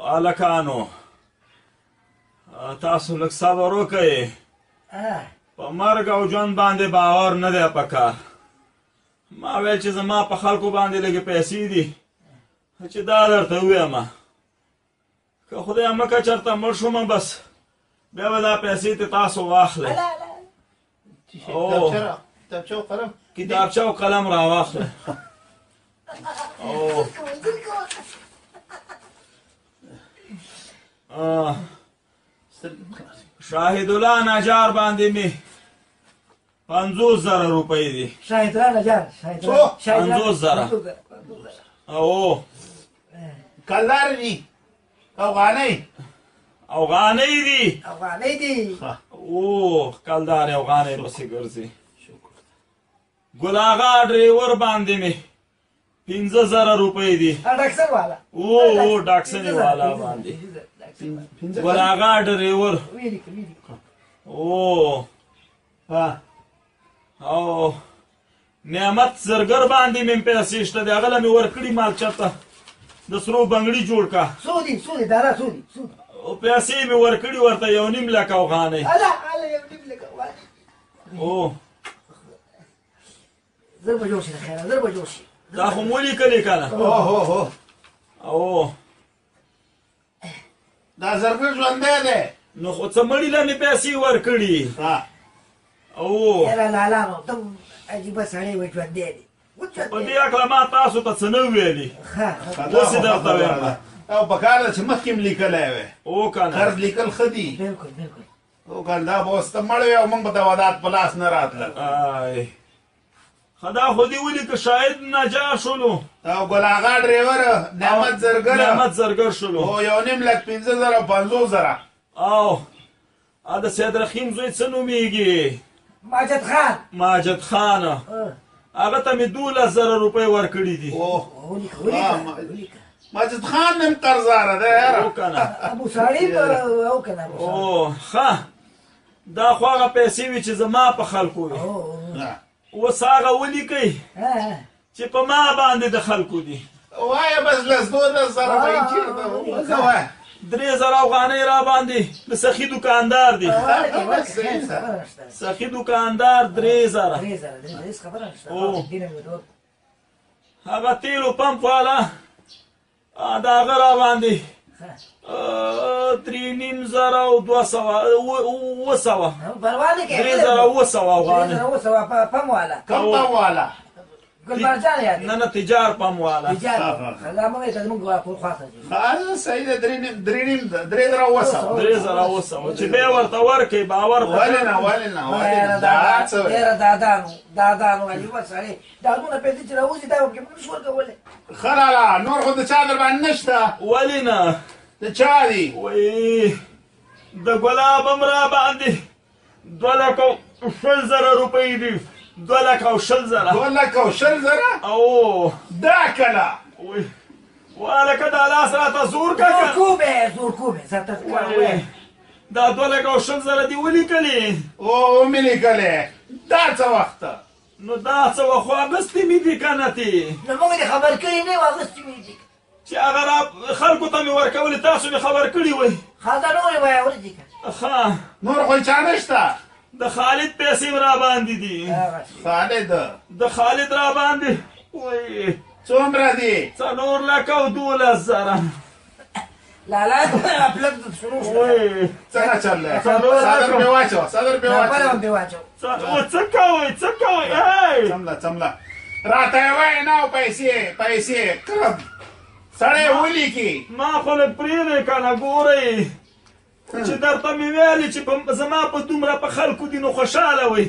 هلکانو تاسو لږ صبر وکئ په مرګ او ژوند باندې باور نه دی پکار ما ویل چې زما په خلکو باندې لږې پیسې دي چې دا درته ووایم که خدای مکه چېرته مړ شوم بس بیا به دا پیسې ته تاسو واخلئ کتابچه او قلم راواخلئ شاهد الله نجار باندې مې 50,000 روپۍ دي. شاهد الله نجار 50,000 او کلدار دي افغانۍ دي او کلدار افغانۍ پسې ګرځي. ګل آغا ډریور باندې مې 15,000 روپۍ دي. ډاکټر والا او ډاکټر والا باندې ګل آغا ډریور او نعمت زرګر باندې مې پیسې شته د هغه له مې ورکړي مال چاته د سرو بنګړي جوړ کا سودي دارا سودي او پیسې مې ورکړي ورته 1.5 لک افغانۍ. او زر به جوړ شي خیر زر به جوړ شي دا خو مو لیکلې که نه او دا زرګر ژوندی دی نو خو څه مړي له مې پیسې ورکړي او یاره لالانو ته عجیبه سړی وایي ژوندی دی په دې هکله ما تاسو ته څه نه ویلي اوس یې درته وایم او په کار ده چې مخکې م لیکلی وی او که نه قرض لیکل ښه دي بالکل او که دا به اوس ته مړ وی او موږ به د ودات په لاس نه راتلل ښه دا خو دې ولیکه شاهد نجار شولو او ګل آغا ډریور نعمت زرګر شولو او 1.5 لک 15,000 او 50,000 او د سید رحیم زوی څه نومیږي ماجد خان هغه ته مې 12,000 روپۍ ورکړي دي. ماجد خان هم قرضداره دی یاره او که نه ابو ساړي او که نه او ښه دا خو هغه پیسې وي چې زما په خلکو وي اوس هغه ولیکئ چې په ما باندې د خلکو دي. وایه بس لس 12,000 روپۍ چېرته وایه 3,000 افغانۍ را باندې د سخي دوکاندار دی سخي دوکاندار 3,000 هغه تیلو پمپ والا د هغه را باندې 3,500 او 200 افغانۍ پم والا کم پم والا ګلبرجان یاد نه تجار پم والا خلا موږ ته موږ په خاطر صحیح ده 3,000 چې به ورته ورکړي باور ولې نه دادانو علي وسړي داونه پیسې چې راوځي دا کوم څه ورکولې خلاله نور خو د چا در باندې نشته ولې نه د چا دي وایي د ګلاب امرا باندې 2,20,000 روپۍ دي 2,20,000 او دا کله والکه دا لاس راته زور که زور کوبه دا 2,20,000 دي ولیکلې او مې لیکلې دا څه وخته نو دا څه وخت خو اګستې مې دي که نه تې نو موږ دې خبر کړي نه وو اګستې مې دي چې هغه خلکو ته مې ورکولې تاسو مې خبر کړي وی دا نورې وایه ورځي ښه نور خو چا نشته د خالد پیسې را باندې دي د خالد را باندې وایي څومره دي 4,12,000 لالا خپل شروع وایي څنګه چل دی صدر په واچو څه کوئ څمله راته وای نه پیسې کړم سړی ولیکي ما خو لږ پرېږدئ که نه ګورئ چې درته مې ویلې چې زما په دومره په خلکو دي نو خوشحاله وئ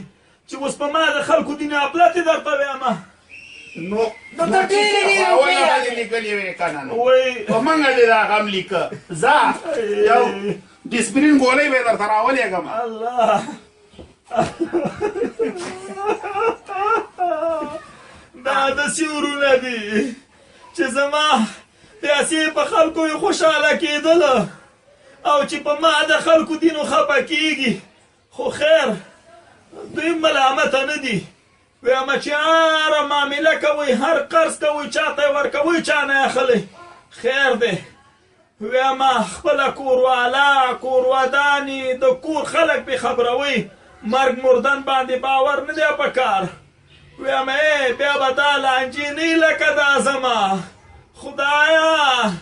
چې اوس په ما د خلکو دي نه اپلتې درته ویمه نو ته ډېرې ډېرې لیکلې وې که نه په منګه دې دا غم لیکه ځه یو ډسپرین ګولۍ به یې درته راولېږم الله دا داسې ورونه دي چې زما پیسې په خلکو یې خوشحاله کېدله او چې په ما د خلکو دي نو خفه کېږي خو خیر دوی ملامته نه دي ویمه چې هره معامله کوئ هر قرض کوئ چا ته یې ورکوئ چا نه اخلئ خیر دی ویم خپله کوروالا کورودانې د کور خلک پې خبروي مرګ مردن باندې باور نه دی په کار ویم بیا به دا لانجې نه لکه دا زما خدایه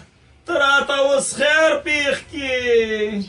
ته راته اوس خیر پېښ کړي